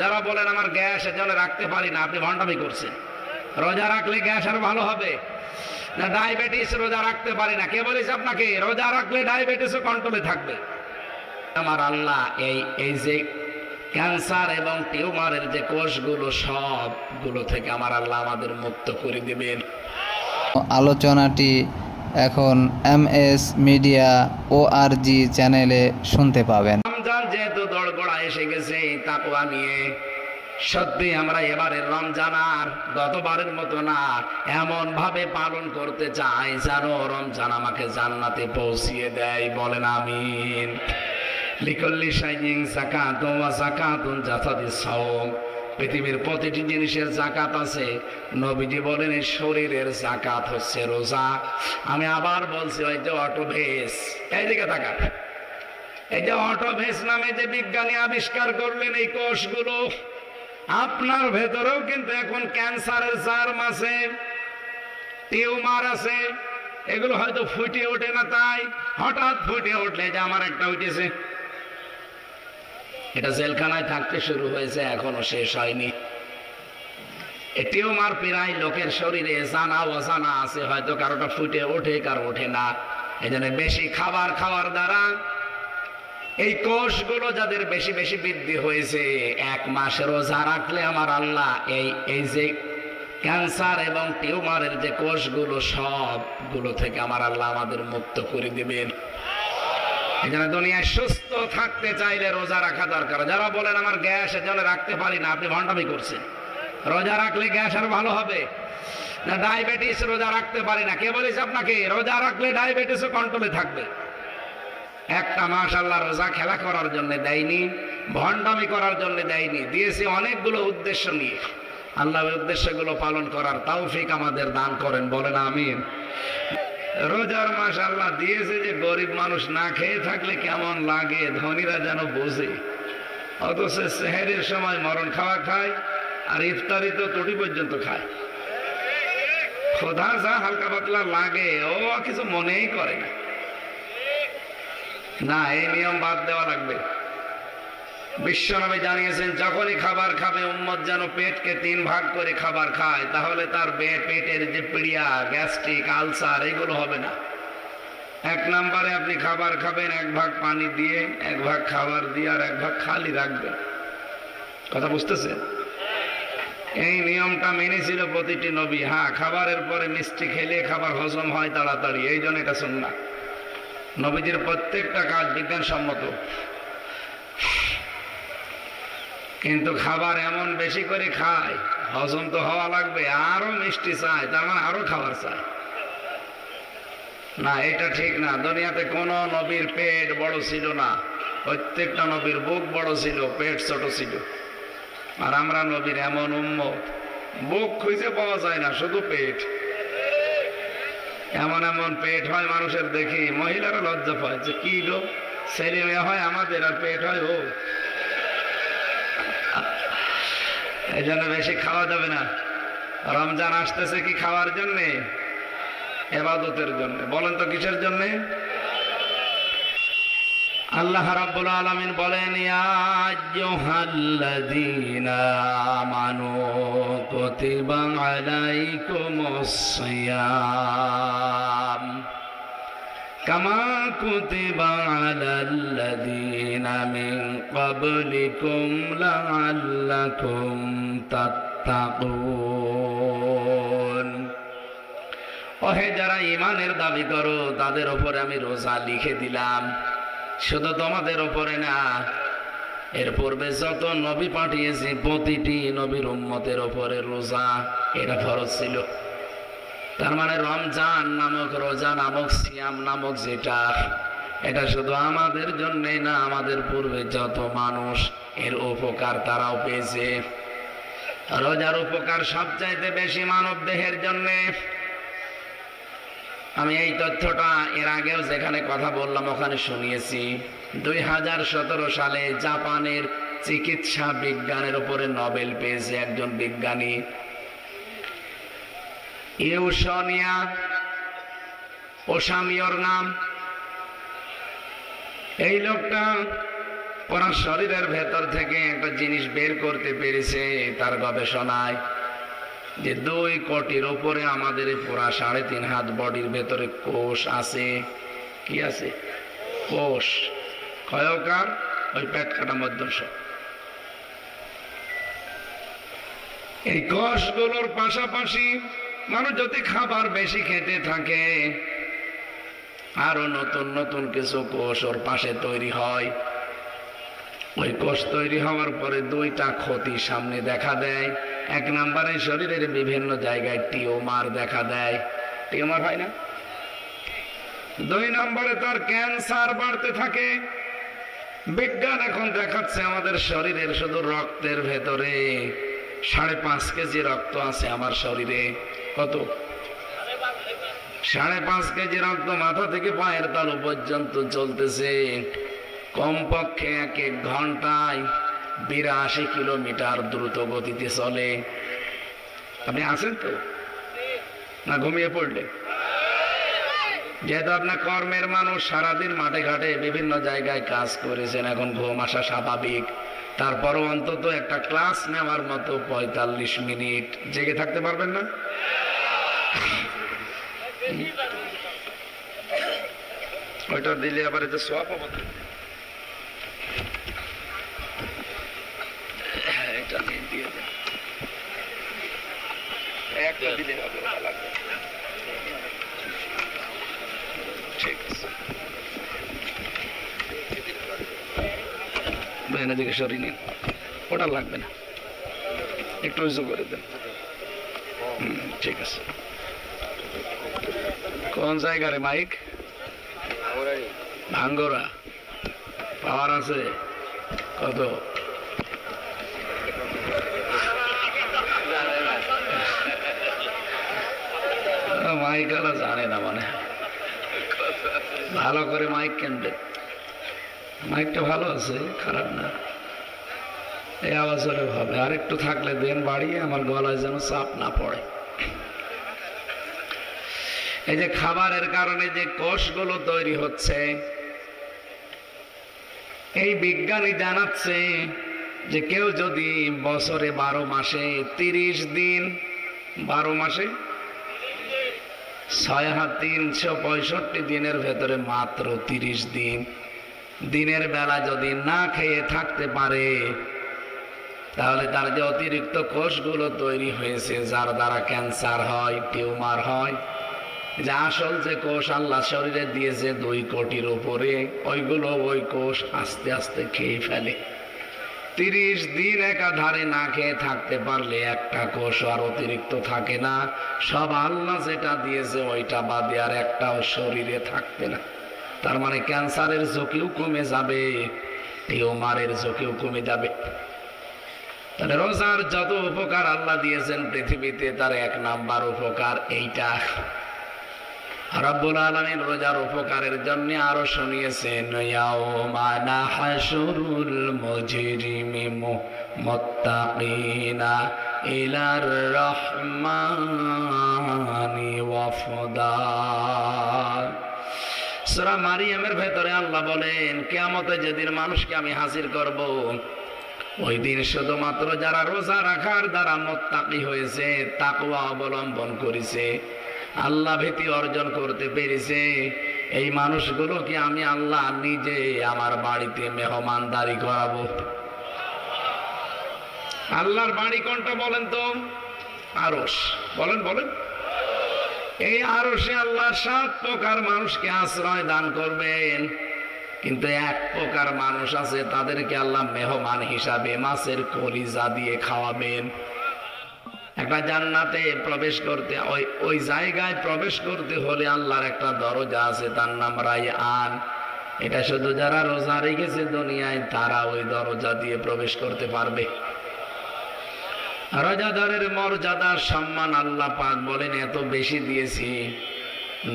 যারা বলেন আমার গ্যাস এজন্য রাখতে পারি না, আপনি ভণ্ডামি করছেন। রোজা রাখলে গ্যাস আর ভালো হবে না? ডায়াবেটিস রোজা রাখতে পারি না, কে বলেছে আপনাকে? রোজা রাখলে ডায়াবেটিসও কন্ট্রোলে থাকবে। আমার আল্লাহ এই যে ক্যান্সার এবং টিউমারের যে কোষগুলো, সবগুলো থেকে আমার আল্লাহ আমাদের মুক্ত করে দিবেন। আলোচনাটি এখন MS মিডিয়া ORG চ্যানেলে শুনতে পাবেন। রমজান যেহেতু দোড়গোড়া এসে গেছে তাকওয়া নিয়ে, সত্যি আমরা এবারের রমজান আর গতবারের মতো না, এমন ভাবে পালন করতে চাই যেন রমজান আমাকে জান্নাতে পৌঁছিয়ে দেয়। বলেন আমিন। লিকুল্লি শাইইন যাকাতুন ওয়া যাকাতুন জাসাদিস সাওম। পৃথিবীর প্রতিটি জিনিসের যাকাত আছে, নবীজি বলেন এই শরীরের যাকাত হচ্ছে রোজা। আমি আবার বলছি, ওই যে অটোভেস, এইদিকে তাকান, এই যে অটোভেস নামে যে বিজ্ঞানী আবিষ্কার করলেন এই কোষগুলো, আপনার ভেতরেও কিন্তু এখন ক্যান্সারের জার্ম আছে, টিউমার আছে। এগুলো হয়তো ফুটে ওঠে না, তাই হঠাৎ ফুটে উঠলে যে আমার একটা উঠেছে, এটা জেলখানায় থাকতে শুরু হয়েছে, এখনো শেষ হয়নি। এই টিউমার প্রায় লোকের শরীরে জানা অজানা আছে, হয়তো কারোটা ফুটে ওঠে, কারো ওঠে না। এই জন্য বেশি খাবার খাওয়ার দ্বারা এই কোষগুলো যাদের বেশি বেশি বৃদ্ধি হয়েছে, 1 মাস রোজা রাখলে আমার আল্লাহ এই যে ক্যান্সার এবং টিউমারের যে কোষগুলো, সবগুলো থেকে আমার আল্লাহ আমাদের মুক্ত করে দিবেন। এখানে দুনিয়ায় সুস্থ থাকতে চাইলে রোজা রাখা দরকার। যারা বলেন আমার গ্যাস এজন্য রাখতে পারি না, আপনি ভণ্ডামি করছেন। রোজা রাখলে গ্যাস আর ভালো হবে না? ডায়াবেটিস রোজা রাখতে পারি না, কে বলেছে আপনাকে? রোজা রাখলে ডায়াবেটিসও কন্ট্রোলে থাকবে। একটা মাস আল্লাহ রোজা খেলা করার জন্য দেয়নি, ভণ্ডামি করার জন্য দেয়নি, দিয়েছে অনেকগুলো উদ্দেশ্য নিয়ে। আল্লাহ উদ্দেশ্যগুলো পালন করার তৌফিক আমাদের দান করেন। বলেন আমিন। রোজার মাস আল্লাহ দিয়েছে যে গরিব মানুষ না খেয়ে থাকলে কেমন লাগে, ধনীরা যেন বোঝে। অথচ সেহরির সময় মরণ খাওয়া খায়, আর ইফতারি তো টুটি পর্যন্ত খায়। খোদা যা হালকা পাতলা লাগে, ও কিছু মনেই করে না। না, এই নিয়ম বাদ দেওয়া লাগবে। বিশ্বনবী জানিয়েছেন, যখনই খাবার খাবে উম্মত যেন পেটকে 3 ভাগ করে খাবার খায়, তাহলে তার পেটের যে পিড়িয়া, গ্যাস্ট্রিক, আলসার এগুলো হবে না। 1 নম্বরে আপনি খাবার খাবেন 1 ভাগ পানি দিয়ে, 1 ভাগ খাবার দিয়ে, আর 1 ভাগ খালি রাখবেন। কথা বুঝতেছেন? এই নিয়মটা মেনেছিল প্রতিটি নবী। হ্যাঁ, খাবারের পরে মিষ্টি খেলে খাবার হজম হয় তাড়াতাড়ি, এই জন্য এটা সুন্নাহ। নবীজির প্রত্যেকটা কাজ বিজ্ঞানসম্মত। কিন্তু খাবার এমন বেশি করে খায়, হজম তো হওয়া লাগবে, আরো মিষ্টি চায়, তার মানে আরো খাবার চায়। না, এটা ঠিক না। দুনিয়াতে কোন নবীর পেট বড় ছিল না, প্রত্যেকটা নবীর বুক বড় ছিল, পেট ছোট ছিল। আর আমরা নবীর এমন উম্মত, বুক খুঁজে পাওয়া যায় না, শুধু পেট। এমন এমন পেট হয় মানুষের, দেখি মহিলারা লজ্জা পায় যে কি গো, ছেলে মেয়ে হয় আমাদের আর পেট হয় ও। এই জন্য বেশি খাওয়া যাবে না। রমজান আসতেছে কি খাওয়ার জন্যে? ইবাদতের জন্য। বলেন তো কিসের জন্যে? আল্লাহ রাব্বুল আলামিন বলেন, ইয়া আইয়ুহাল্লাযীনা আমানু কুতিবা আলাইকুমুস সিয়াম কামা কুতিবা আলাল্লাযীনা মিন ক্বাবলিকুম লাআল্লাকুম তাত্তাকুন। ওহে যারা ঈমানের দাবি করো, তাদের উপরে আমি রোজা লিখে দিলাম। শুধু তোমাদের উপরে না, এর পূর্বে যত নবী পাঠিয়েছি প্রতিটি নবীর উম্মতের উপরে রোজা এটা ফরজ ছিল। তার মানে রমজান নামক, রোজা নামক, সিয়াম নামক যেটা, এটা শুধু আমাদের জন্যই না, আমাদের পূর্বে যত মানুষ এর উপকার তারাও পেয়েছে। রোজার উপকার সবচাইতে বেশি মানব দেহের জন্যে। আমি এই তথ্যটা এর আগেও যেখানে কথা বললাম ওখানে শুনিয়েছি। 2017 সালে জাপানের চিকিৎসা বিজ্ঞানের উপরে নোবেল পেয়েছে একজন বিজ্ঞানী, ইউসোনিয়া ওসামিওর নাম। এই লোকটা ওরা শরীরের ভেতর থেকে একটা জিনিস বের করতে পেরেছে তার গবেষণায়, যে 2 কোটির উপরে আমাদের পুরা 3.5 হাত বডির ভেতরে কোষ আছে। কি আছে? কোষ। ক্ষয়কার, ওই পেট কাটা মধ্যংশ। এই কোষগুলোর পাশাপাশি মানুষ যদি খাবার বেশি খেতে থাকে, আরো নতুন নতুন কিছু কোষ ওর পাশে তৈরি হয়। ওই কোষ তৈরি হওয়ার পরে 2টা ক্ষতি সামনে দেখা দেয়। 1 নম্বরে শরীরের বিভিন্ন জায়গায় টিউমার দেখা দেয়। টিউমার হয় না? 2 নম্বরে তার ক্যান্সার বাড়তে থাকে। বিজ্ঞান এখন দেখাচ্ছে আমাদের শরীরের শুধু রক্তের ভেতরে 5.5 কেজি রক্ত আছে আমার শরীরে। কত? 5.5 কেজি রক্ত মাথা থেকে পায়ের তালু পর্যন্ত চলতেছে। কমপক্ষে 1 ঘন্টায় 82 কিলোমিটার দ্রুত গতিতে চলে। আপনি আছেন তো না ঘুমিয়ে পড়লে? যেহেতু আপনার কর্মের মানুষ, সারাদিন মাঠে ঘাটে বিভিন্ন জায়গায় কাজ করেছেন, এখন ঘুম আসা স্বাভাবিক। তারপরও অন্তত একটা ক্লাস নেওয়ার মতো 45 মিনিট জেগে থাকতে পারবেন না? ওইটা দিলে আবার এতে সোয়াব হবে। এটা দিয়ে দেন, একটা দিলে হবে, ওটা লাগবে। ঠিক আছে, এনে দিকে সরিয়ে নিন, ওটা লাগবে না, একটু উঁচু করে দেন। ঠিক আছে। কোন জায়গায় মাইক? ভাঙ্গরা। পাওয়ার আছে কত? মাইক আলা জানে না, মানে ভালো করে মাইক কিনবে। মাইকটা ভালো আছে, খারাপ না। এই আওয়াজ হলে হবে, আর একটু থাকলে দেন বাড়িয়ে, আমার গলায় যেন চাপ না পড়ে। এই যে খাবারের কারণে যে কোষগুলো তৈরি হচ্ছে, এই বিজ্ঞানী জানাচ্ছে যে কেউ যদি বছরে 12 মাসে 30 দিন, 12 মাসে 6,365 দিনের ভেতরে মাত্র 30 দিন দিনের বেলা যদি না খেয়ে থাকতে পারে, তাহলে তার যে অতিরিক্ত কোষগুলো তৈরি হয়েছে, যার দ্বারা ক্যান্সার হয়, টিউমার হয়, যে আসল যে কোষ আল্লাহ শরীরে দিয়েছে 2 কোটির উপরে, ওইগুলো ওই কোষ আস্তে আস্তে খেয়ে ফেলে। 30 দিন একাধারে না খেয়ে থাকতে পারলে একটা কোষ আর অতিরিক্ত থাকে না। সব আল্লাহ যেটা দিয়েছে ওইটা বাদে আর একটাও শরীরে থাকবে না। তার মানে ক্যান্সারের ঝুঁকিও কমে যাবে, টিউমারের ঝুঁকিও কমে যাবে। তাহলে রোজার যত উপকার আল্লাহ দিয়েছেন পৃথিবীতে, তার 1 নাম্বার উপকার এইটা। রব্বুল আলামিন রোজার উপকারের জন্য আরো শুনিয়েছেন, ইয়াউমা নাহশুরুল মুজরিমিনা মুত্তাকিনা ইলার রহমানি ওয়াফদা। সূরা মারিয়ামের ভেতরে আল্লাহ বলেন, কিয়ামতে যেদিন মানুষকে আমি হাজির করব, ওই দিন শুধুমাত্র যারা রোজা রাখার দ্বারা মুত্তাকি হয়েছে, তাকওয়া অবলম্বন করেছে, আল্লাহ ভীতি অর্জন করতে পেরেছে, এই মানুষগুলোকে আমি আল্লাহ নিজে আমার বাড়িতে মেহমানদারি করাবো। আল্লাহর বাড়ি কোনটা বলেন তো? আরশ। বলেন বলেন। এই আরশে আল্লাহ 7 প্রকার মানুষকে আশ্রয় দান করবেন, কিন্তু 1 প্রকার মানুষ আছে, তাদেরকে আল্লাহ মেহমান হিসাবে মাছের কলিজা দিয়ে খাওয়াবেন। একটা জান্নাতে প্রবেশ করতে, ওই জায়গায় প্রবেশ করতে হলে আল্লাহর একটা দরজা আছে, তার নাম রায়্যান। এটা শুধু যারা রোজা রেখেছে দুনিয়ায়, তারা ওই দরজা দিয়ে প্রবেশ করতে পারবে। রোজাদারের মর্যাদার সম্মান আল্লাহ পাক বলেন এত বেশি দিয়েছি।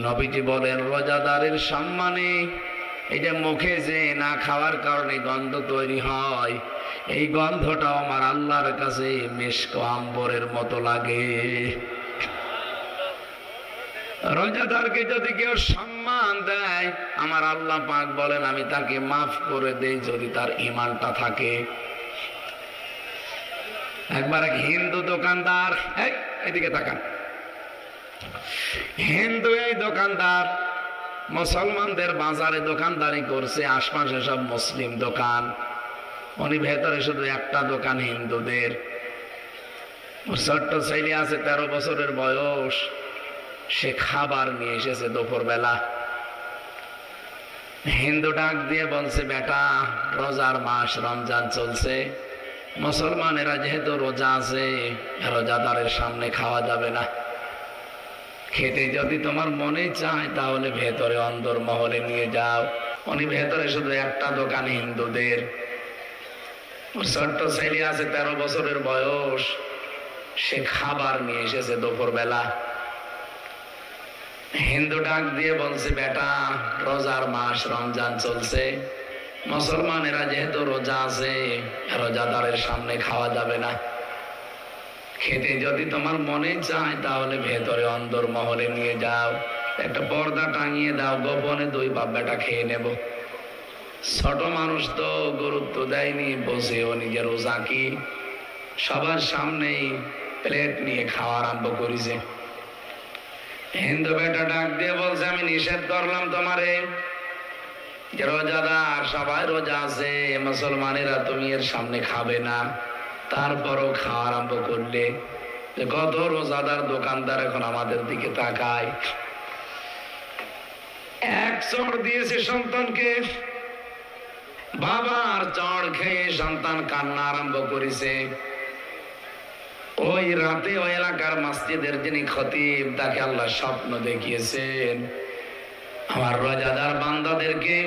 নবীজি বলেন, রোজাদারের সম্মানে এই যে মুখে যে না খাওয়ার কারণে গন্ধ তৈরি হয়, এই গন্ধটাও আমার আল্লাহর কাছে মিশক আম্বরের মতো লাগে। রোজাদারকে যদি কেউ সম্মান সম্মান দেয়, আমার আল্লাহ পাক বলেন আমি তাকে মাফ করে দেই যদি তার ঈমানটা থাকে। একবার এক হিন্দু দোকানদার, এদিকে তাকান, হিন্দু এই দোকানদার মুসলমানদের বাজারে দোকানদারি করছে, আশপাশে সব মুসলিম দোকান, উনি ভেতরে শুধু একটা দোকান হিন্দুদের। ছোট্ট ছেলে আছে 13 বছরের বয়স, সে খাবার নিয়ে এসেছে দুপুর বেলা। হিন্দু ডাক দিয়ে বলছে, বেটা রোজার মাস, রমজান চলছে, মুসলমানেরা যেহেতু রোজা আছে, রোজাদারের সামনে খাওয়া যাবে না, খেতে যদি তোমার মনে চায় তাহলে ভেতরে অন্দর মহলে নিয়ে যাও। উনি ভেতরে শুধু একটা দোকান হিন্দুদের। ছোট্ট ছেলে আছে 13 বছরের বয়স, সে খাবার নিয়ে এসেছে দুপুর বেলা। হিন্দু ডাক দিয়ে বলছে, বেটা রোজার মাস, রমজান চলছে, মুসলমানেরা যেহেতু রোজা আছে, রোজাদারের সামনে খাওয়া যাবে না, খেতে যদি তোমার মনে চায় তাহলে ভেতরে অন্দর মহলে নিয়ে যাও, একটা পর্দা টাঙিয়ে দাও, গোপনে 2 বাপ বেটা খেয়ে নেব। ছোট মানুষ তো গুরুত্ব দেয়নি, বসেও নিজের রোজা কি, সবার সামনেই প্লেট নিয়ে খাওয়া আরম্ভ করেছে। হিন্দু বেটা ডাক দিয়ে বলছে, আমি নিষেধ করলাম তোমারে যে রোজাদার সবাই রোজা আছে, মুসলমানেরা তুমি এর সামনে খাবে না, তারপরও খাওয়া আরম্ভ করলে। কত রোজাদার দোকানদার এখন আমাদের দিকে তাকায়। এক চড় দিয়েছে সন্তানকে, বাবার চড় খেয়ে সন্তান কান্না আরম্ভ করেছে। ওই রাতে ওই এলাকার মসজিদের যিনি খতিব, তাকে আল্লাহ স্বপ্ন দেখিয়েছেন, আমার রোজাদার বান্দাদেরকে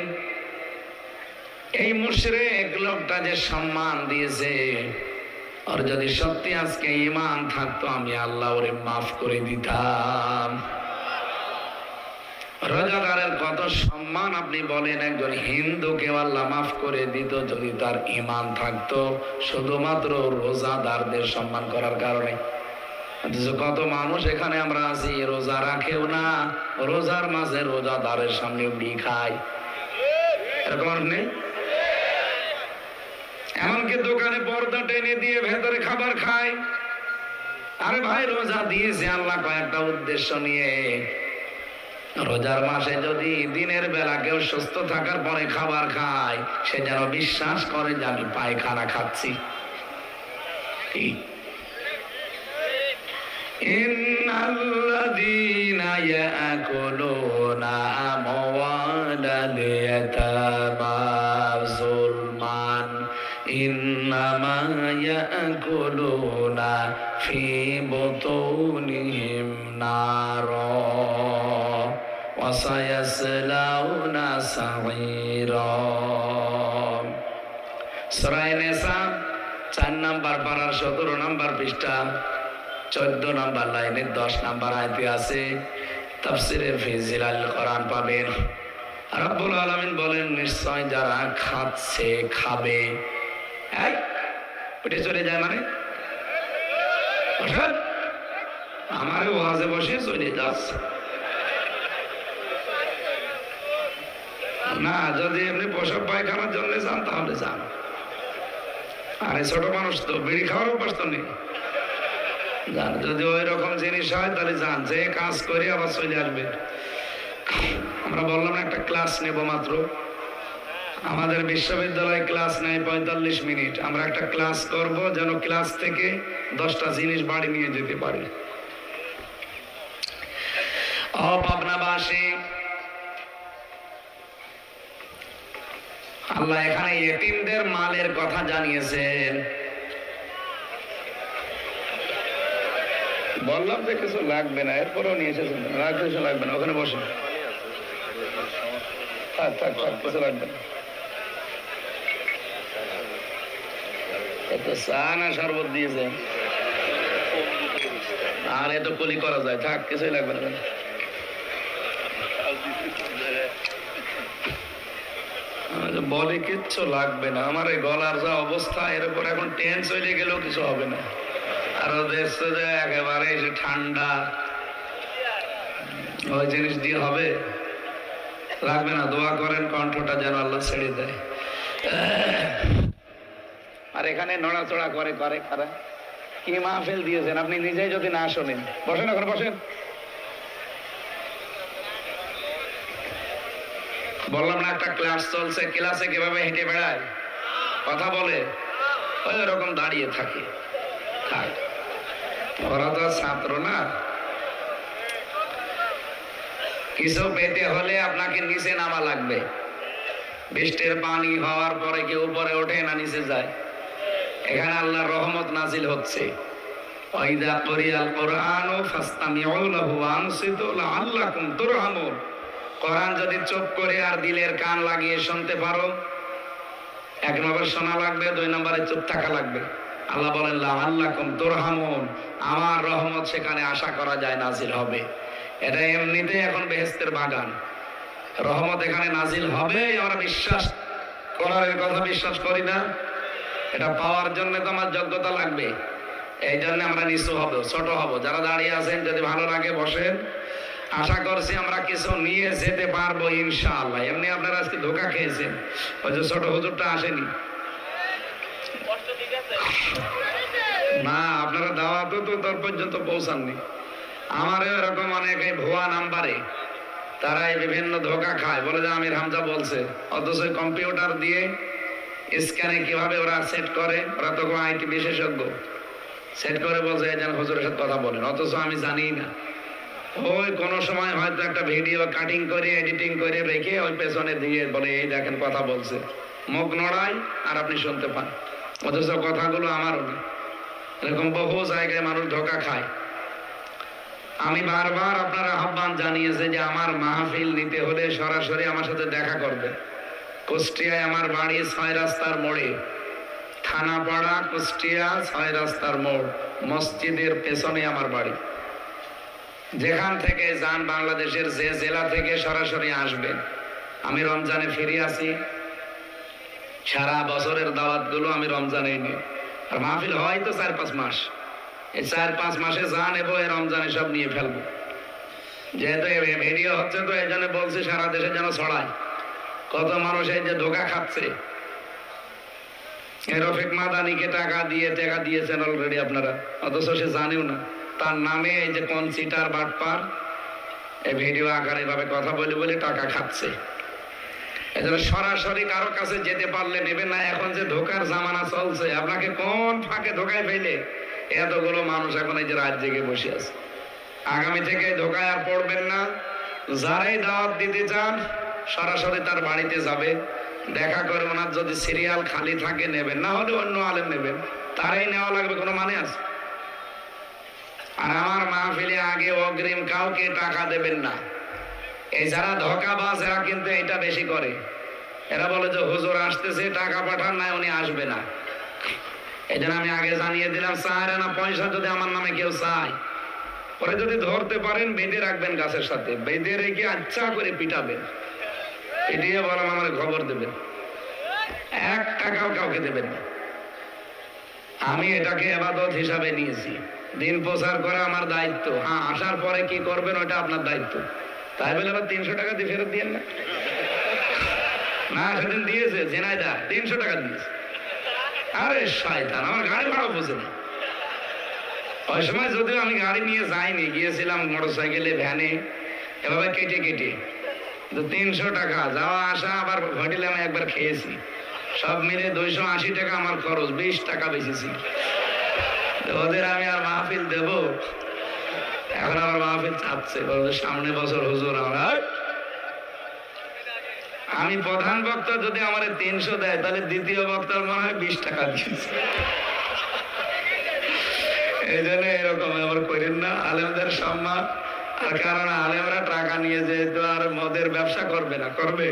এই মুশরিক লোকটা যে সম্মান দিয়েছে, আর যদি সত্যি আজকে ঈমান থাকতো আমি আল্লাহ ওরে মাফ করে দিতাম। রোজাদারের কত সম্মান আপনি বলেন, একজন হিন্দুকে আল্লাহ মাফ করে দিত যদি তার ঈমান থাকতো, শুধুমাত্র রোজাদারদের সম্মান করার কারণে। কত মানুষ এখানে আমরা আছি রোজা রাখেও না, রোজার মাঝে রোজাদারের সামনে উড়ি খায়, এরকম নেই? এমনকি দোকানে পর্দা টেনে দিয়ে ভেতরে খাবার খায়। আরে ভাই, রোজা দিয়েছে আল্লাহ কয়েকটা উদ্দেশ্য নিয়ে। রোজার মাসে যদি দিনের বেলা কেউ সুস্থ থাকার পরে খাবার খায়, সে যেন বিশ্বাস করে যে আমি পায়খানা খাচ্ছি। ইন্নাল্লাযীনা ইয়াকুলুনা আমওয়ালাল ইয়াতামা যুলমান ইন্নামা ইয়াকুলুনা ফি বুতুনিহিম নারা ওয়া সায়াসলাউনা সাঈরা। সূরা নিসা 4 নম্বর পারার 17 নম্বর পৃষ্ঠা 14 নম্বর লাইনের 10 নম্বর আয়াতে আছে। তাফসীরে ফি জিলাল কোরআন পাবেন। রব্বুল আলামিন বলেন, নিশ্চয় যারা খাচ্ছে খাবে। উঠে চলে যায় মানে আমার ওয়াজে বসে চলে যাচ্ছে না, যদি এমনি প্রসব পায়খানার জন্য যান তাহলে যান। আরে ছোট মানুষ তো, বিড়ি খাওয়ার অভ্যাস তো নেই, যান। যদি ওই রকম জিনিস হয় তাহলে যান, যে কাজ করে আবার চলে আসবে। আমরা বললাম একটা ক্লাস নেব মাত্র, আমাদের বিশ্ববিদ্যালয়ে ক্লাস নেয় 45 মিনিট। আমরা একটা ক্লাস করব যেন ক্লাস থেকে 10টা জিনিস বাড়ি নিয়ে যেতে পারি। পাবনাবাসী, আল্লাহ এখানে ইতিমদের মালের কথা জানিয়েছেন। বললাম যে কিছু লাগবে না, এরপরেও নিয়ে এসেছেন, কিছু লাগবে না, ওখানে বসে থাক থাক থাক, কিছু লাগবে না। চা না শরবত দিয়েছে, আর এত কলি করা যায়, থাক কিছুই লাগবে না। বলে কিচ্ছু লাগবে না, আমার এই গলার যা অবস্থা, এর উপর এখন টেন্স হয়ে গেলেও কিছু হবে না। আরো দেখছে যে একেবারে এসে ঠান্ডা, ওই জিনিস দিয়ে হবে? লাগবে না, দোয়া করেন কণ্ঠটা যেন আল্লাহ ছেড়ে দেয়। আর এখানে নড়াচড়া করে করে কারা? কি মাহফিল দিয়েছেন আপনি নিজেই যদি না শোনেন। বসেন, এখন বসেন। বললাম না একটা ক্লাস চলছে, ক্লাসে কিভাবে হেঁটে বেড়ায়, কথা বলে, ওই রকম দাঁড়িয়ে থাকে। থাক, ওরা তো ছাত্র না। কিছু পেতে হলে আপনাকে নিচে নামা লাগবে। বৃষ্টির পানি হওয়ার পরে কি উপরে ওঠে না নিচে যায়? এখানে আল্লাহর রহমত নাজিল হচ্ছে। ওয়াইদা কুরিয়াল কুরআনু ফাসতামিউ লাহু ওয়া আনসিতু লাআল্লাকুম তুরহামুন। কোরআন যদি চুপ করে আর দিলের কান লাগিয়ে শুনতে পারো, 1 নম্বর শোনা লাগবে, 2 নম্বরে চুপ থাকা লাগবে। আল্লাহ বলেন লাআল্লাকুম তুরহামুন, আমার রহমত সেখানে আশা করা যায় নাজিল হবে। এটা এমনিতে এখন বেহেশতের বাগান, রহমত এখানে নাজিল হবে। আমরা বিশ্বাস করার কথা বিশ্বাস করি না। এটা পাওয়ার জন্য তো আমার যোগ্যতা লাগবে। এই জন্য আমরা নিচু হব, ছোট হব। যারা দাঁড়িয়ে আছেন যদি ভালো লাগে বসেন। আশা করছি আমরা কিছু নিয়ে যেতে পারবো ইনশাআল্লাহ। এমনি আপনারা আজকে ধোকা খেয়েছেন, ওই যে ছোট হুজুরটা আসেনি না, আপনারা দাওয়াতও তো তোর পর্যন্ত পৌঁছাননি। আমারও এরকম অনেক এই ভুয়া নাম্বারে তারা এই বিভিন্ন ধোকা খায়, বলে যে আমির হামজা বলছে, অথচ কম্পিউটার দিয়ে স্ক্যানে কিভাবে ওরা সেট করে, ওরা তো আইটি বিশেষজ্ঞ, সেট করে বলছে এই যেন হুজুরের সাথে কথা বলেন, অথচ আমি জানি না। ওই কোনো সময় হয়তো একটা ভিডিও কাটিং করে এডিটিং করে রেখে ওই পেছনে দিয়ে বলে এই দেখেন কথা বলছে, মুখ নড়ায় আর আপনি শুনতে পান, অথচ কথাগুলো আমারও না। এরকম বহু জায়গায় মানুষ ধোকা খায়। আমি বারবার আপনার আহ্বান জানিয়েছে যে আমার মাহফিল নিতে হলে সরাসরি আমার সাথে দেখা করবে। কুষ্টিয়ায় আমার বাড়ি 6 রাস্তার মোড়ে, থানাপাড়া কুষ্টিয়া 6 রাস্তার মোড়, মসজিদের পেছনে আমার বাড়ি। যেখান থেকে যান, বাংলাদেশের যে জেলা থেকে সরাসরি আসবেন। আমি রমজানে ফিরে আসি, সারা বছরের দাওয়াতগুলো আমি রমজানে নিই। আর মাহফিল হয় তো 4-5 মাস, এই 4-5 মাসে যা নেবো এই রমজানে সব নিয়ে ফেলবো। যেহেতু ভিডিও হচ্ছে তো এই জন্য বলছি সারা দেশে যেন ছড়ায়। কত মানুষ এই যে ধোকা খাচ্ছে। রফিক মাদানিকে টাকা দিয়েছেন অলরেডি আপনারা, অথচ সে জানেও না। তার নামে এই যে কোন চিটার বাটপার এই ভিডিও আকারে ভাবে কথা বলে বলে টাকা খাচ্ছে। এজন্য সরাসরি কারো কাছে যেতে পারলে নেবেন না। এখন যে ধোকার জামানা চলছে, আপনাকে কোন ফাঁকে ধোকায় ফেলে এতগুলো মানুষ এখন এই যে রাত জেগে বসে আছে। আগামী থেকে ধোকায় আর পড়বেন না। যারাই দাওয়াত দিতে চান সরাসরি তার বাড়িতে যাবে, দেখা করে ওনার যদি সিরিয়াল খালি থাকে নেবেন, না হলে অন্য আলেম নেবেন, তারাই নেওয়া লাগবে, কোনো মানে আছে? আর আমার মাহফিলে আগে অগ্রিম কাউকে টাকা দেবেন না। এই যারা ধোঁকাবাজ এরা কিন্তু এটা বেশি করে। এরা বলে যে হুজুর আসতেছে, টাকা পাঠান, না উনি আসবে না। এই জন্য আমি আগে জানিয়ে দিলাম, 4 আনা পয়সা যদি আমার নামে কেউ চায়, পরে যদি ধরতে পারেন বেঁধে রাখবেন গাছের সাথে, বেঁধে রেখে আচ্ছা করে পিটাবেন, পিটিয়ে বরং আমার খবর দেবেন। 1 টাকাও কাউকে দেবেন না। আমি এটাকে ইবাদত হিসাবে নিয়েছি। দিন প্রচার করা আমার দায়িত্ব। হ্যাঁ, আসার পরে কি করবেন ওটা আপনার দায়িত্ব। তাই বলে আবার 300 টাকা দিয়ে ফেরত দিয়েন না। না, সেদিন দিয়েছে জেনাইদা 300 টাকা দিয়েছে। আরে শয়তান, আমার গাড়ি ভাড়া বোঝে না। ওই সময় যদিও আমি গাড়ি নিয়ে যাইনি, গিয়েছিলাম মোটরসাইকেলে, ভ্যানে, এভাবে কেটে কেটে। 300 টাকা যাওয়া আসা, আবার হোটেলে আমি একবার খেয়েছি, সব মিলে 280 টাকা আমার খরচ, 20 টাকা বেঁচেছি। ওদের আমি আর মাহফিল দেব? এখন আমার মাহফিল চাচ্ছে, সামনে বছর হুজুর আমি প্রধান বক্তা যদি আমার 300 দেয়, তাহলে দ্বিতীয় বক্তার মনে হয় 20 টাকা দিয়েছে। এই জন্য এরকম আবার করেন না। আলেমদের সম্মান, আর কারণ আলেমরা টাকা নিয়ে যেহেতু আর মদের ব্যবসা করবে না, করবে।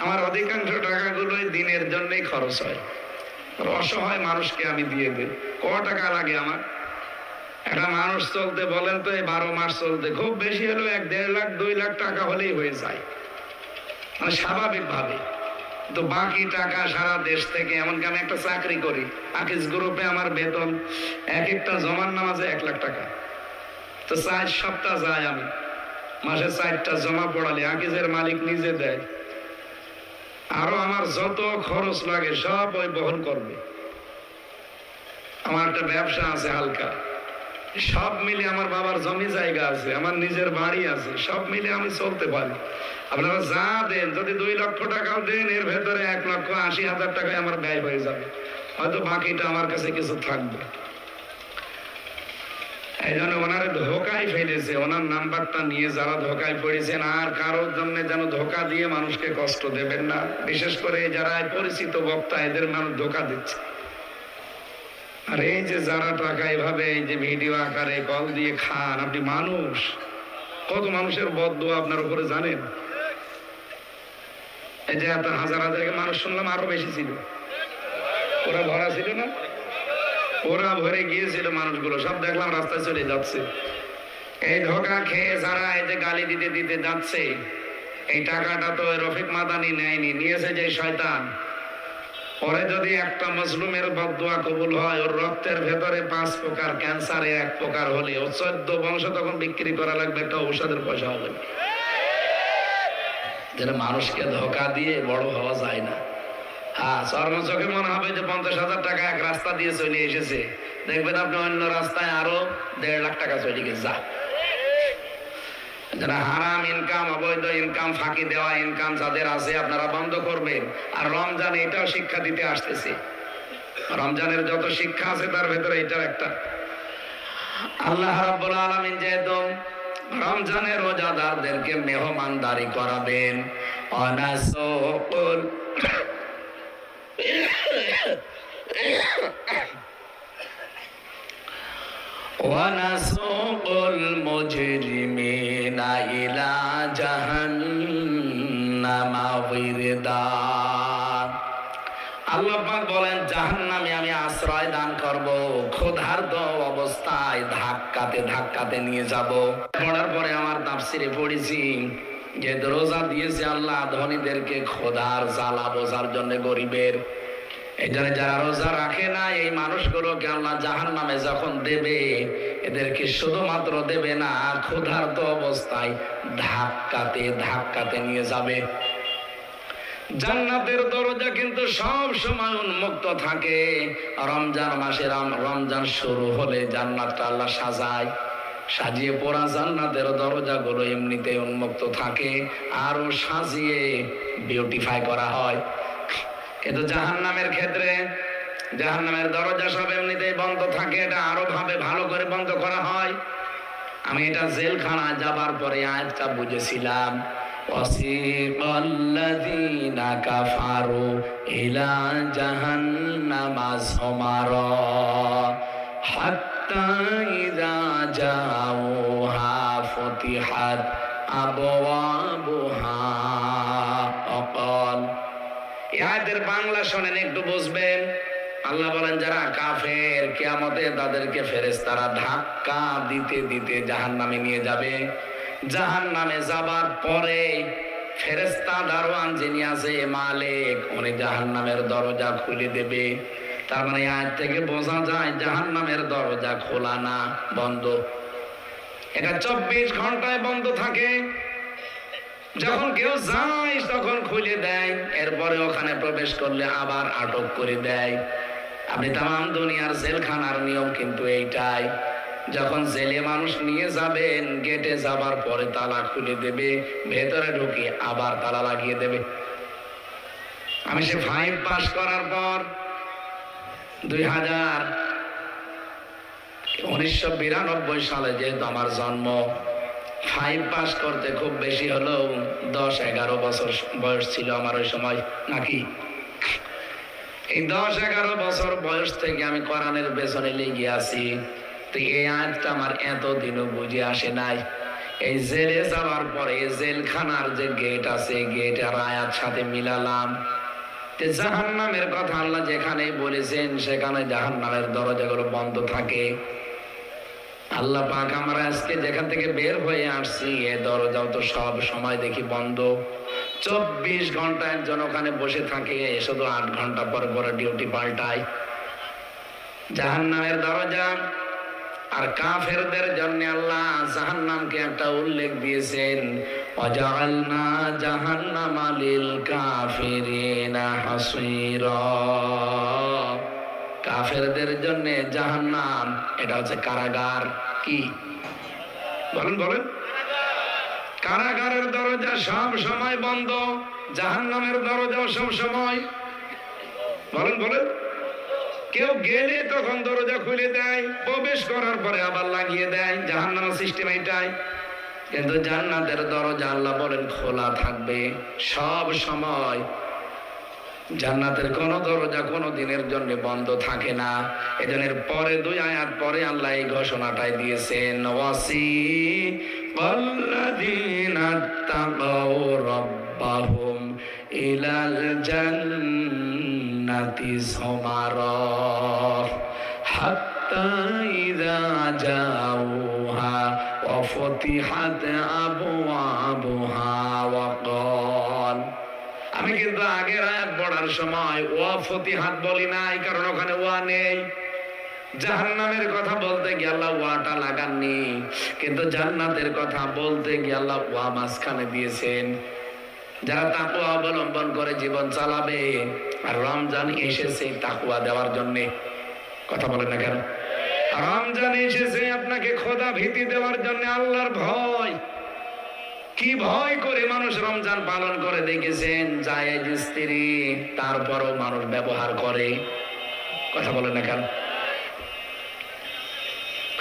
আমার অধিকাংশ টাকাগুলো দিনের জন্যই খরচ হয়। অসহায় মানুষকে আমি দিয়ে দিই। ক টাকা লাগে আমার? একটা মানুষ চলতে বলেন তো, এই 12 মাস চলতে খুব বেশি হলেও 1-1.5 লাখ 2 লাখ টাকা হলেই হয়ে যায়, মানে স্বাভাবিক ভাবে। তো বাকি টাকা সারা দেশ থেকে, এমনকি আমি একটা চাকরি করি, আকিজ গ্রুপে আমার বেতন এক একটা জমার নামাজে 1 লাখ টাকা। তো 4 সপ্তাহ যায় আমি, মাসে 4টা জমা পড়ালে আকিজের মালিক নিজে দেয়, আরো আমার যত খরচ লাগে সব ওই বহন করবে। আমার একটা ব্যবসা আছে হালকা, সব মিলে আমার বাবার জমি জায়গা আছে, আমার নিজের বাড়ি আছে, সব মিলে আমি চলতে পারি। আপনারা যা দেন, যদি 2 লক্ষ টাকাও দেন, এর ভেতরে 1,80,000 টাকায় আমার ব্যয় হয়ে যাবে, হয়তো বাকিটা আমার কাছে কিছু থাকবে। এই জন্য ওনারে ধোকায় ফেলেছে, ওনার নাম্বারটা নিয়ে যারা ধোকায় পড়েছেন, আর কারোর জন্য যেন ধোকা দিয়ে মানুষকে কষ্ট দেবেন না। বিশেষ করে যারা পরিচিত বক্তা, এদের মানুষ ধোকা দিচ্ছে। আর এই যে যারা টাকা এভাবে এই যে ভিডিও আকারে কল দিয়ে খান, আপনি মানুষ, কত মানুষের বদদোয়া আপনার উপরে জানেন? এই যে আপনার হাজার হাজার মানুষ শুনলাম আরো বেশি ছিল, ওরা ভরা ছিল না? ওরা ভরে গিয়েছিল মানুষগুলো, সব দেখলাম রাস্তায় চলে যাচ্ছে। এই ধোকা খেয়ে যারা এই যে গালি দিতে দিতে যাচ্ছে, এই টাকাটা তো রফিক মাদানি নেয়নি, নিয়েছে যে শয়তান। পরে যদি একটা মজলুমের বদদোয়া কবুল হয়, ওর রক্তের ভেতরে 5 প্রকার ক্যান্সারে 1 প্রকার হলে ও 14 বংশ তখন বিক্রি করা লাগবে, একটা ঔষধের পয়সা হবে। যেটা মানুষকে ধোকা দিয়ে বড় হওয়া যায় না। হ্যাঁ, চর্ম চোখে মনে হবে যে 50,000 টাকা এক রাস্তা দিয়ে চলে এসেছে, দেখবেন আপনি অন্য রাস্তায় আরো 1.5 লাখ টাকা চলে গেছে। যা যারা হারাম ইনকাম, অবৈধ ইনকাম, ফাঁকি দেওয়া ইনকাম যাদের আছে, আপনারা বন্ধ করবেন। আর রমজান এটাও শিক্ষা দিতে আসতেছে, রমজানের যত শিক্ষা আছে তার ভেতরে এটাও একটা। আল্লাহ রাব্বুল আলামিন যেহেতু রমজানের রোজাদারদেরকে মেহমানদারি করাবেন, অনাসুকুল ওয়ানাসুকুল মুজরিমিনা ইলা জাহান্নামা ওয়িরদা। আল্লাহ পাক বলেন, জাহান্নামে আমি আশ্রয় দান করব, ক্ষুধার্ত অবস্থায় ধাক্কাতে ধাক্কাতে নিয়ে যাব। পড়ার পরে আমার তাফসিরে পড়েছি যে রোজা দিয়েছে আল্লাহ ধনীদেরকে ক্ষুধার জ্বালা বোঝার জন্য গরিবের। এই জন্য যারা রোজা রাখে না, এই মানুষগুলোকে আল্লাহ জাহান্নামে যখন দেবে, এদেরকে শুধুমাত্র দেবে না, ক্ষুধার্ত অবস্থায় ধাক্কাতে ধাক্কাতে নিয়ে যাবে। জান্নাতের দরজা কিন্তু সব সময় উন্মুক্ত থাকে। রমজান মাসে রমজান শুরু হলে জান্নাতটা আল্লাহ সাজায়, সাজিয়ে পড়া জান্নাতের দরজাগুলো এমনিতে উন্মুক্ত থাকে, আরো সাজিয়ে বিউটিফাই করা হয়। কিন্তু জাহান্নামের ক্ষেত্রে জাহান্নামের দরজা সব এমনিতেই বন্ধ থাকে, এটা আরো ভাবে ভালো করে বন্ধ করা হয়। আমি এটা জেলখানা যাবার পরে আয়াতটা বুঝেছিলাম। ওয়াসিকাল্লাযীনা কাফারু ইলা জাহান্নামা যুমারা হাত্তা ইযা জাউহা ফুতিহাত আবওয়াবুহা অকাল। এদের বাংলা শোনেন, একটু বুঝবেন। আল্লাহ বলেন, যারা কাফের, কিয়ামতে তাদেরকে ফেরেশতারা ধাক্কা দিতে দিতে জাহান্নামে নিয়ে যাবে। জাহান্নামে যাবার পরে ফেরেশতা দারোয়ান যিনি আছে, মালিক, উনি জাহান্নামের দরজা খুলে দেবে। তার মানে আজ থেকে বোঝা যায় জাহান্নামের দরজা খোলা না, বন্ধ। এটা 24 ঘন্টায় বন্ধ থাকে। যখন কেউ যায় তখন খুলে দেয়, এরপরে ওখানে প্রবেশ করলে আবার আটক করে দেয়। আপনি তাম দুনিয়ার জেলখানার নিয়ম কিন্তু এইটাই। যখন জেলে মানুষ নিয়ে যাবেন, গেটে যাবার পরে তালা খুলে দেবে, ভেতরে ঢুকে আবার তালা লাগিয়ে দেবে। আমি সে 5 পাস করার পর 1992 সালে যেহেতু আমার জন্ম, 5 পাস করতে খুব বেশি হলেও 10-11 বছর বয়স ছিল আমার ওই সময়, নাকি? এই 10-11 বছর বয়স থেকে আমি কোরআনের পেছনে লেগে আছি। তো এই আয়াতটা আমার এতদিনও বুঝে আসে নাই। এই জেলে যাওয়ার পরে জেলখানার যে গেট আছে, গেটের আয়াত সাথে মিলালাম। জাহান্নামের কথা আল্লাহ যেখানে বলেছেন, সেখানে জাহান্নামের দরজাগুলো বন্ধ থাকে। আল্লাহ পাক আমরা আজকে যেখান থেকে বের হয়ে আসছি, এ দরজাও তো সব সময় দেখি বন্ধ। 24 ঘন্টা একজন ওখানে বসে থাকে, শুধু 8 ঘন্টা পর পর ডিউটি পাল্টায়। জাহান্নামের দরজা আর কাফেরদের জন্য আল্লাহ জাহান্নামকে একটা উল্লেখ দিয়েছেন, ওয়াজআলনা জাহান্নামা লিল কাফিরিনা হাসীরা। কাফেরদের জন্য জাহান্নাম এটা হচ্ছে কারাগার। কি বলেন বলেন? কারাগারের দরজা সব সময় বন্ধ, জাহান্নামের দরজাও সব সময়। বলেন বলেন? কেউ গেলে তখন দরজা খুলে দেয়, প্রবেশ করার পরে আবার লাগিয়ে দেয়। জাহান্নামের সিস্টেম এটাই। কিন্তু জান্নাতের দরজা আল্লাহ বলেন খোলা থাকবে সব সময়। জান্নাতের কোন দরজা কোন দিনের জন্য বন্ধ থাকে না। এজনের পরে 2 আয়াত পরে আল্লাহ এই ঘোষণাটাই দিয়েছেন, ওয়াসিকাল্লাযীনা তাকাউ রাব্বাহুম ইলাল জান্নাতি যুমারা হাত্তা ইযা জাউহা ওয়া ফুতিহাত আবওয়াবুহা ওয়া ক্বাল। আমি কিন্তু আগের আয়াত পড়ার সময় ওয়া ফতিহাত বলি নাই, কারণ ওখানে ওয়া নেই। জাহান্নামের কথা বলতে গিয়ে আল্লাহ ওয়াটা লাগাননি, কিন্তু জান্নাতের কথা বলতে গিয়ে আল্লাহ ওয়া মাঝখানে দিয়েছেন। যারা তাকওয়া অবলম্বন করে জীবন চালাবে, আর রমজান এসেছে তাকওয়া দেওয়ার জন্য। কথা বলেন না কেন? রমজান এসেছে আপনাকে খোদা ভীতি দেওয়ার জন্য, আল্লাহর ভয়। কি ভয় করে মানুষ রমজান পালন করে দেখেছেন? জায়েজ স্ত্রী, তারপরও মানুষ ব্যবহার করে। কথা বলেন না কেন?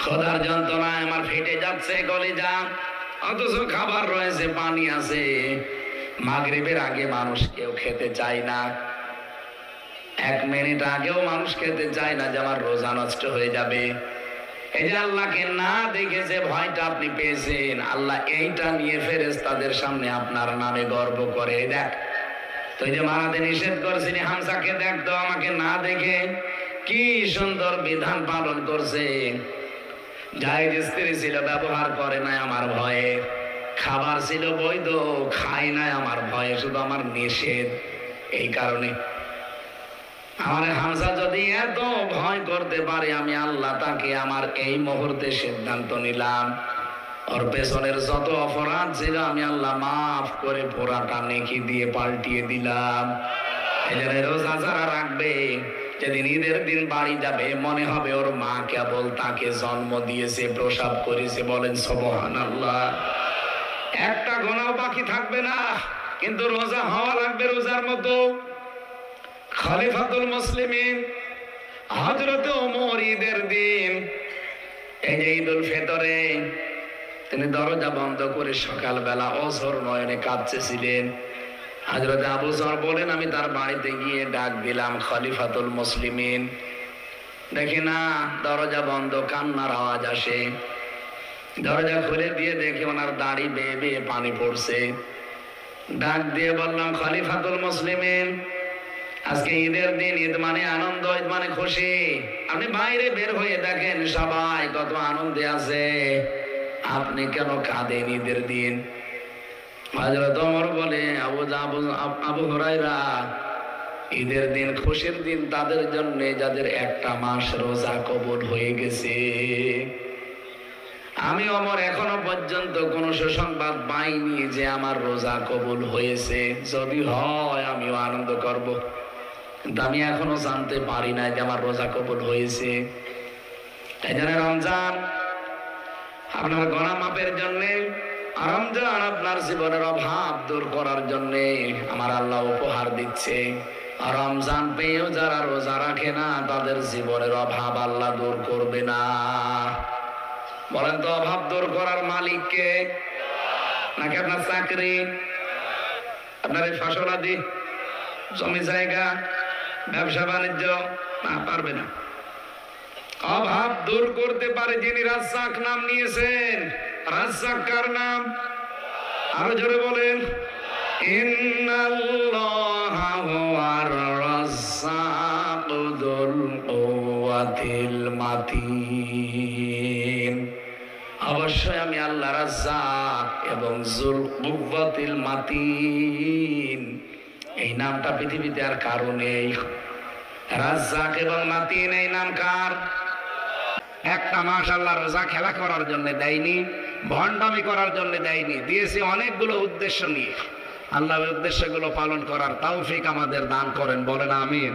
খোদার যন্ত্রণায় আমার ফেটে যাচ্ছে কলিজা, অথচ খাবার রয়েছে, পানি আছে। মাগরিবের আগে মানুষ কেউ খেতে চায় না, 1 মিনিট আগেও মানুষ খেতে চায় না যে আমার রোজা নষ্ট হয়ে যাবে। এই যে আল্লাহকে না দেখেছে ভয়টা আপনি পেয়েছেন, আল্লাহ এইটা নিয়ে ফেরেশতাদের সামনে আপনার নামে গর্ব করে। দেখ তুই যে মারাতে নিষেধ করেছিলি হামসাকে, দেখ তো আমাকে না দেখে কি সুন্দর বিধান পালন করছে। জায়েজ স্ত্রী ছিল, ব্যবহার করে নাই আমার ভয়ে। খাবার ছিল বৈধ, খাই নাই আমার ভয়ে, শুধু আমার নিষেধ। এই কারণে আমার হামসা যদি এত ভয় করতে পারে, আমি আল্লাহ তাকে আমার এই মুহূর্তে সিদ্ধান্ত নিলাম, ওর পেছনের যত অপরাধ ছিল আমি আল্লাহ মাফ করে পুরাটা নেকি দিয়ে পাল্টিয়ে দিলাম। এই জন্য রোজা যারা রাখবে, যেদিন ঈদের দিন বাড়ি যাবে, মনে হবে ওর মা কেবল তাকে জন্ম দিয়েছে, প্রসব করেছে। বলেন সুবহানাল্লাহ। একটা গুনাহ বাকি থাকবে না, কিন্তু রোজা হওয়া লাগবে রোজার মতো। খলিফাতুল মুসলিমিন হযরত ওমর ঈদের দিন, এই যে ঈদুল ফিতরে, তিনি দরজা বন্ধ করে সকালবেলা অঝোর নয়নে কাঁদতেছিলেন। হযরত আবু যর বলেন, আমি তার বাড়িতে গিয়ে ডাক দিলাম, খলিফাতুল মুসলিমিন। দেখি না দরজা বন্ধ, কান্নার আওয়াজ আসে। দরজা খুলে দিয়ে দেখি ওনার দাড়ি বেয়ে বেয়ে পানি পড়ছে। ডাক দিয়ে বললাম, খলিফাতুল মুসলিমিন, আজকে ঈদের দিন, ঈদ মানে আনন্দ, ঈদ মানে খুশি। আপনি বাইরে বের হয়ে দেখেন সবাই কত আনন্দে আছে, আপনি কেন কাঁদেন ঈদের দিন? হযরত ওমর বলে, আবু হুরায়রা, ঈদের দিন খুশির দিন তাদের জন্য যাদের 1টা মাস রোজা কবুল হয়ে গেছে। আমি ওমর এখনো পর্যন্ত কোন সুসংবাদ পাইনি যে আমার রোজা কবুল হয়েছে। যদি হয় আমিও আনন্দ করব, কিন্তু আমি এখনো জানতে পারি না যে আমার রোজা কবুল হয়েছে। এই জন্য রমজান আপনার গুনাহ মাফের জন্য, রমজান আপনার জীবনের অভাব দূর করার জন্য আমার আল্লাহ উপহার দিচ্ছে। আর রমজান পেয়েও যারা রোজা রাখে না, তাদের জীবনের অভাব আল্লাহ দূর করবে না। বলেন তো, অভাব দূর করার মালিক কে? নাকি আপনার চাকরি, আপনার এই ফসলাদি, জমি জায়গা, ব্যবসা বাণিজ্য? না, পারবে না। অভাব দূর করতে পারে যিনি রাজ্জাক নাম নিয়েছেন। রাজ্জাক কার নাম? আরো জোরে বলেন, ইন্নাল্লাহা হুয়ার রাজ্জাকু যুল কুওয়াতিল মাতিন। অবশ্যই আমি আল্লাহ রাজ্জাক এবং যুল কুওয়াতিল মাতিন। এই নামটা পৃথিবীতে আর কারো নেই। রাজ্জাক এবং মাতিন এই নাম কার? একটা মাস আল্লাহ রোজা খেলা করার জন্য দেয়নি, ভণ্ডামি করার জন্য দেয়নি, দিয়েছে অনেকগুলো উদ্দেশ্য নিয়ে। আল্লাহ উদ্দেশ্যগুলো পালন করার তৌফিক আমাদের দান করেন, বলেন আমিন।